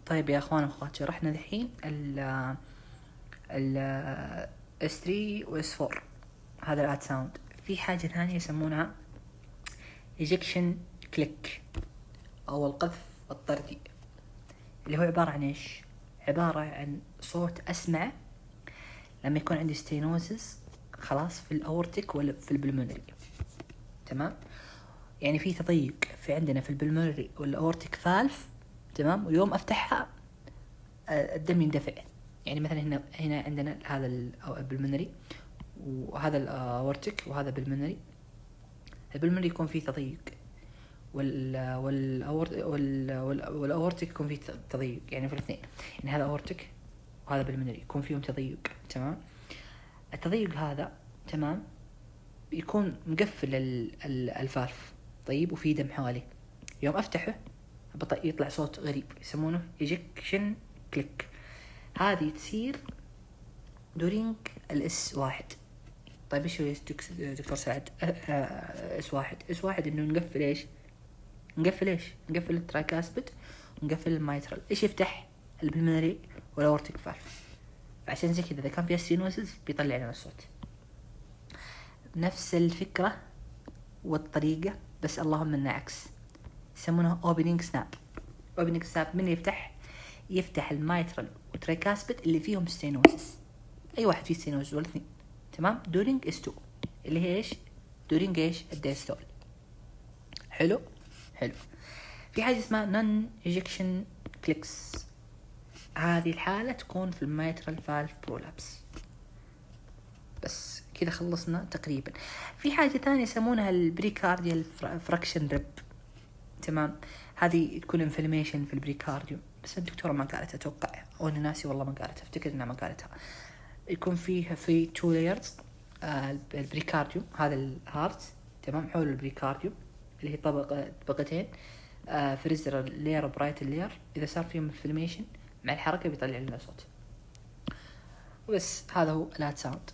طيب يا اخوان واخواتي، رحنا الحين ال S3 و S4. هذا الاد ساوند. في حاجة ثانية يسمونها ejection click او القذف الطردي، اللي هو عبارة عن ايش؟ عبارة عن صوت اسمعه لما يكون عندي ستينوزس خلاص في الاورتيك ولا في البلمونري. تمام، يعني في تضيق في عندنا في البلمونري والاورتيك فالف. تمام، ويوم افتحها الدم يندفع. يعني مثلا هنا عندنا هذا البلمونري وهذا الاورتيك وهذا بالمنري. البلمونري يكون فيه تضيق والاورتيك يكون فيه تضيق، يعني في الاثنين. يعني هذا اورتيك وهذا بالمنري يكون فيهم تضيق. تمام، التضيق هذا تمام يكون مقفل الفالف. طيب، وفي دم حواليه. يوم افتحه يطلع صوت غريب يسمونه ejection click. هذه تصير دورينج الاس واحد. طيب ايش هو دكتور سعد؟ اس واحد انه نقفل ايش؟ نقفل الترايكاسبيد ونقفل المايترال. ايش يفتح؟ البلمونري والاورتيك فالف. عشان زي كذا اذا كان فيها ستينوسز بيطلع لنا الصوت. نفس الفكرة والطريقة، بس اللهم انه عكس. يسمونها اوبننج سناب. اوبننج سناب من يفتح المايترال والترايكاسبيد اللي فيهم ستينوسز. اي واحد فيه ستينوسز ولا اثنين. تمام، دورينج اس 2 اللي هي ايش؟ دورينج ايش؟ الديستول. حلو. في حاجة اسمها نون ايجكشن كليكس. هذه الحالة تكون في الميترال فالف برولابس. بس كذا خلصنا تقريبا. في حاجة ثانية يسمونها البريكارديال فراكشن ريب. تمام، هذه تكون انفلاميشن في البريكارديوم، بس الدكتورة ما قالتها اتوقع، او انا ناسي والله ما قالتها، افتكر انها ما قالتها. يكون فيها في 2 لايرز. البريكارديوم هذا الهارت. تمام، حول البريكارديوم اللي هي طبقتين. فريزر لير وبرايت اللير. اذا صار فيهم انفلاميشن مع الحركة بيطلع لنا صوت. وبس هذا هو الات ساوند.